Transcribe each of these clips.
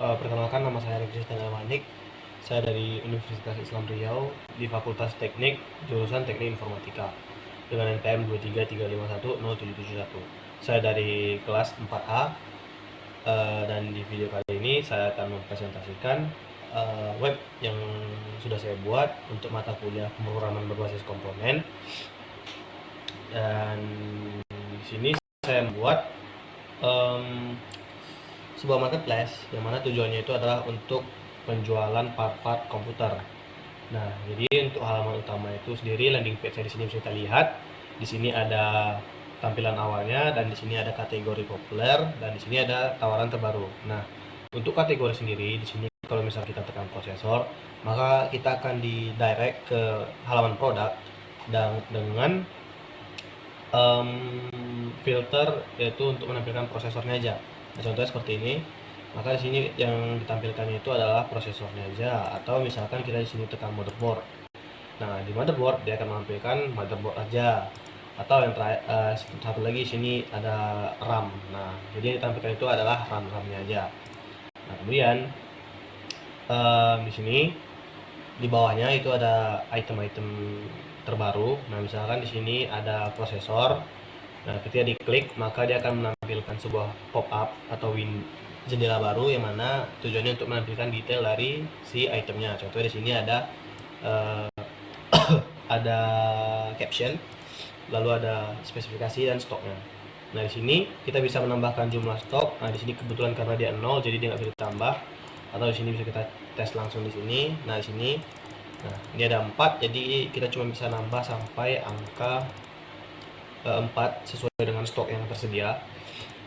Perkenalkan, nama saya Rifki Manik. Saya dari Universitas Islam Riau di Fakultas Teknik, jurusan Teknik Informatika dengan NPM 233510771. Saya dari kelas 4A, dan di video kali ini saya akan mempresentasikan web yang sudah saya buat untuk mata kuliah pemrograman berbasis komponen. Dan di sini saya membuat em, sebuah marketplace yang mana tujuannya itu adalah untuk penjualan part-part komputer. Nah, jadi untuk halaman utama itu sendiri, landing page di sini bisa kita lihat. Di sini ada tampilan awalnya, dan di sini ada kategori populer, dan di sini ada tawaran terbaru. Nah, untuk kategori sendiri di sini kalau misalnya kita tekan prosesor, maka kita akan di direct ke halaman produk dan dengan filter, yaitu untuk menampilkan prosesornya aja. Nah, contohnya seperti ini. Maka di sini yang ditampilkan itu adalah prosesornya aja, atau misalkan kita di sini tekan motherboard. Nah, di motherboard dia akan menampilkan motherboard aja. Atau yang terakhir, satu lagi di sini ada RAM. Nah, jadi yang ditampilkan itu adalah RAM-RAM-nya aja. Nah, kemudian di sini di bawahnya itu ada item-item terbaru. Nah, misalkan di sini ada prosesor. Nah, ketika diklik maka dia akan menampilkan sebuah pop-up atau jendela baru yang mana tujuannya untuk menampilkan detail dari si itemnya. Contohnya di sini uh, ada caption, lalu ada spesifikasi dan stoknya. Nah, di sini kita bisa menambahkan jumlah stok. Nah, di sini kebetulan karena dia 0 jadi dia nggak bisa ditambah. Atau di sini bisa kita tes langsung di sini. Nah, di sini ini ada 4, jadi kita cuma bisa nambah sampai angka 4 sesuai dengan stok yang tersedia.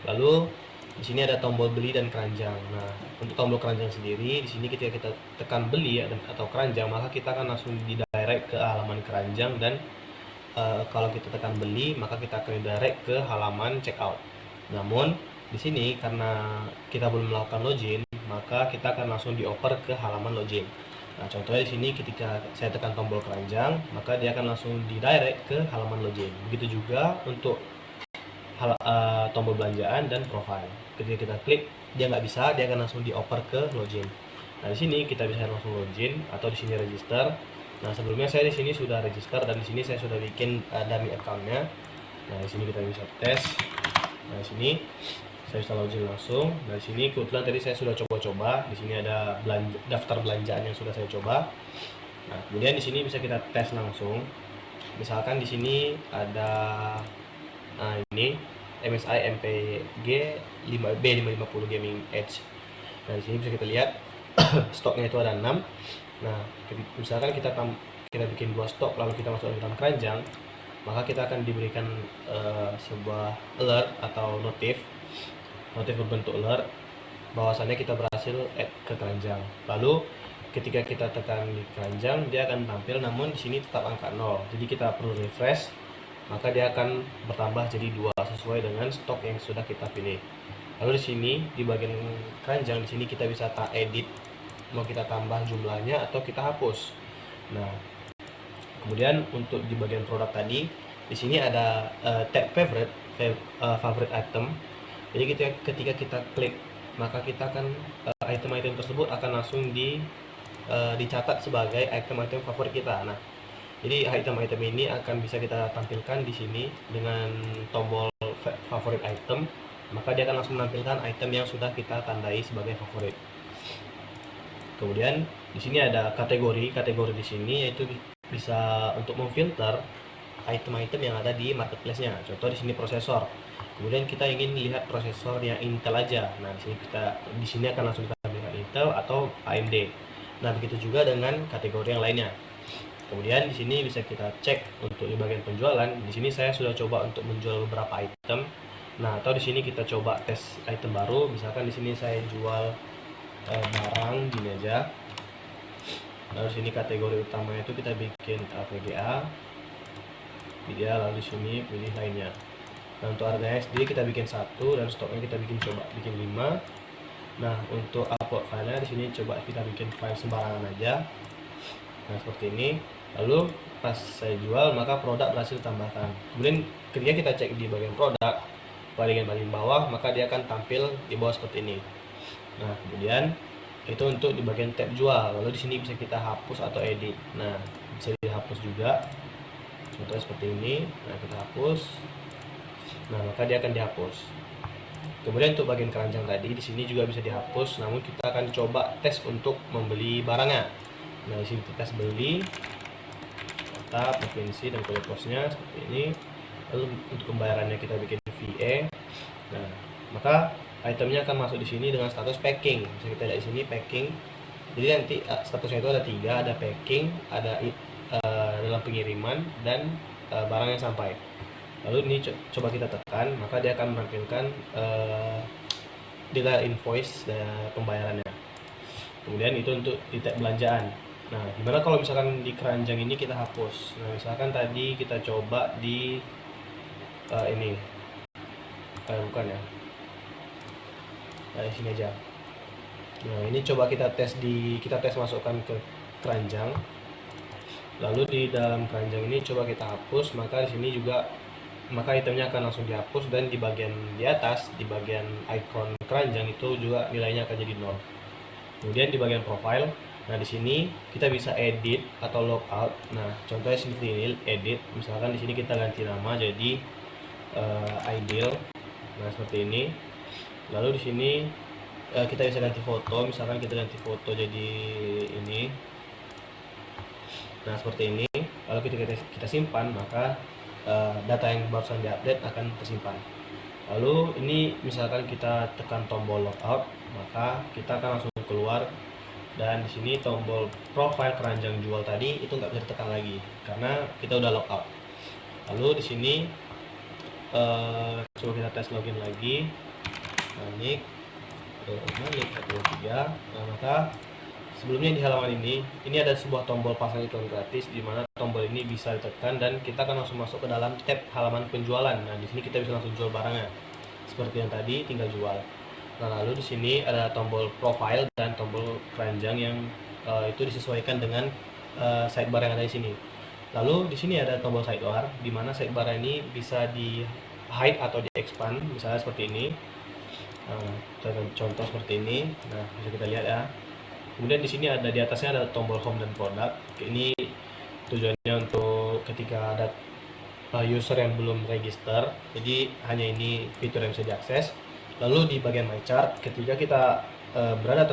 Lalu di sini ada tombol beli dan keranjang. Nah, untuk tombol keranjang sendiri di sini ketika kita tekan beli atau keranjang, maka kita akan langsung didirect ke halaman keranjang, dan kalau kita tekan beli maka kita akan direct ke halaman checkout. Namun di sini karena kita belum melakukan login, maka kita akan langsung dioper ke halaman login. Nah, contohnya di sini ketika saya tekan tombol keranjang, maka dia akan langsung didirect ke halaman login. Begitu juga untuk tombol belanjaan dan profile. Ketika kita klik, dia nggak bisa, dia akan langsung dioper ke login. Nah, di sini kita bisa langsung login atau di sini register. Nah, sebelumnya saya di sini sudah register, dan di sini saya sudah bikin dummy account-nya. Nah, di sini kita bisa tes. Nah, di sini saya bisa login langsung. Nah, di sini kebetulan tadi saya sudah coba-coba. Di sini ada daftar belanjaan yang sudah saya coba. Nah, kemudian di sini bisa kita tes langsung. Misalkan di sini ada ini MSI MPG 5B550 Gaming Edge. Nah, di sini bisa kita lihat stoknya itu ada 6. Nah, misalkan kita bikin 2 stok lalu kita masukkan ke dalam keranjang, maka kita akan diberikan sebuah alert atau notif berbentuk alert bahwasannya kita berhasil add ke keranjang. Lalu ketika kita tekan di keranjang, dia akan tampil, namun di sini tetap angka 0. Jadi kita perlu refresh, maka dia akan bertambah jadi 2 sesuai dengan stok yang sudah kita pilih. Lalu di sini di bagian keranjang di sini kita bisa edit, mau kita tambah jumlahnya atau kita hapus. Nah, kemudian untuk di bagian produk tadi, di sini ada tab favorite item. Jadi ketika kita klik, maka kita akan item-item tersebut akan langsung dicatat sebagai item-item favorit kita. Nah, jadi item-item ini akan bisa kita tampilkan di sini dengan tombol favorit item, maka dia akan langsung menampilkan item yang sudah kita tandai sebagai favorit. Kemudian di sini ada kategori di sini, yaitu bisa untuk memfilter item-item yang ada di marketplace-nya. Contoh di sini prosesor. Kemudian kita ingin lihat prosesor yang Intel aja. Nah, di sini akan langsung ditampilkan Intel atau AMD. Nah, begitu juga dengan kategori yang lainnya. Kemudian di sini bisa kita cek untuk di bagian penjualan. Di sini saya sudah coba untuk menjual beberapa item. Nah, atau di sini kita coba tes item baru. Misalkan di sini saya jual barang gini aja. Lalu sini kategori utamanya itu kita bikin VGA, lalu di sini pilih lainnya. Nah, untuk harganya sendiri kita bikin 1, dan stoknya kita bikin 5. Nah, untuk upload filenya di sini coba kita bikin file sembarangan aja. Nah, seperti ini. Lalu pas saya jual, maka produk berhasil tambahkan. Kemudian ketika kita cek di bagian produk paling bawah, maka dia akan tampil di bawah seperti ini. Nah, kemudian itu untuk di bagian tab jual. Lalu di sini bisa kita hapus atau edit. Nah, bisa dihapus juga. Contohnya seperti ini. Nah, kita hapus. Nah, maka dia akan dihapus. Kemudian untuk bagian keranjang tadi di sini juga bisa dihapus, namun kita akan coba tes untuk membeli barangnya. Nah, di sini kita tes beli, kota, provinsi, dan kode posnya seperti ini. Lalu untuk pembayarannya kita bikin VA. Nah, maka itemnya akan masuk di sini dengan status packing. Bisa kita lihat di sini packing. Jadi nanti statusnya itu ada 3, ada packing, ada dalam pengiriman, dan barang yang sampai. Lalu ini coba kita tekan, maka dia akan menampilkan detail invoice dan pembayarannya. Kemudian itu untuk di tab belanjaan. Nah, gimana kalau misalkan di keranjang ini kita hapus? Nah, misalkan tadi kita coba di ini, bukan ya, di sini aja. Nah, ini coba kita tes masukkan ke keranjang. Lalu di dalam keranjang ini coba kita hapus, maka di sini juga itemnya akan langsung dihapus, dan di bagian di atas, di bagian icon keranjang itu juga nilainya akan jadi 0. Kemudian di bagian profile, nah di sini kita bisa edit atau logout. Nah, contohnya seperti ini, edit. Misalkan di sini kita ganti nama jadi ideal. Nah, seperti ini. Lalu di sini kita bisa ganti foto, misalkan kita ganti foto jadi ini. Nah, seperti ini. Lalu kita simpan, maka data yang barusan diupdate akan tersimpan. Lalu ini misalkan kita tekan tombol logout, maka kita akan langsung keluar, dan di sini tombol profile keranjang jual tadi itu nggak bisa ditekan lagi karena kita udah logout. Lalu di sini coba kita tes login lagi. Manik 43. Nah, maka sebelumnya di halaman ini ada sebuah tombol pasang iklan gratis, di mana tombol ini bisa ditekan dan kita akan langsung masuk ke dalam tab halaman penjualan. Nah, di sini kita bisa langsung jual barangnya. Seperti yang tadi, tinggal jual. Nah, lalu di sini ada tombol profile dan tombol keranjang yang itu disesuaikan dengan sidebar yang ada di sini. Lalu di sini ada tombol sidebar, di mana sidebar ini bisa di hide atau di expand, misalnya seperti ini. Contoh seperti ini. Nah, bisa kita lihat ya. Kemudian di sini ada, di atasnya ada tombol home dan produk. Ini tujuannya untuk ketika ada user yang belum register, jadi hanya ini fitur yang bisa diakses. Lalu di bagian my chart, ketika kita berada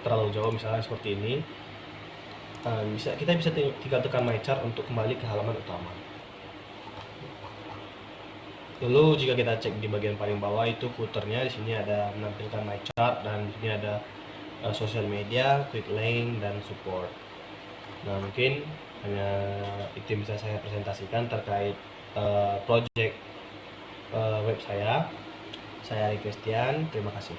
terlalu jauh, misalnya seperti ini, kita bisa tinggal tekan my chart untuk kembali ke halaman utama. Lalu jika kita cek di bagian paling bawah itu footernya, di sini ada menampilkan my chart, dan di sini ada sosial media, quick link, dan support. Nah, mungkin hanya itu yang bisa saya presentasikan terkait project web saya. Saya Ari Christian, terima kasih.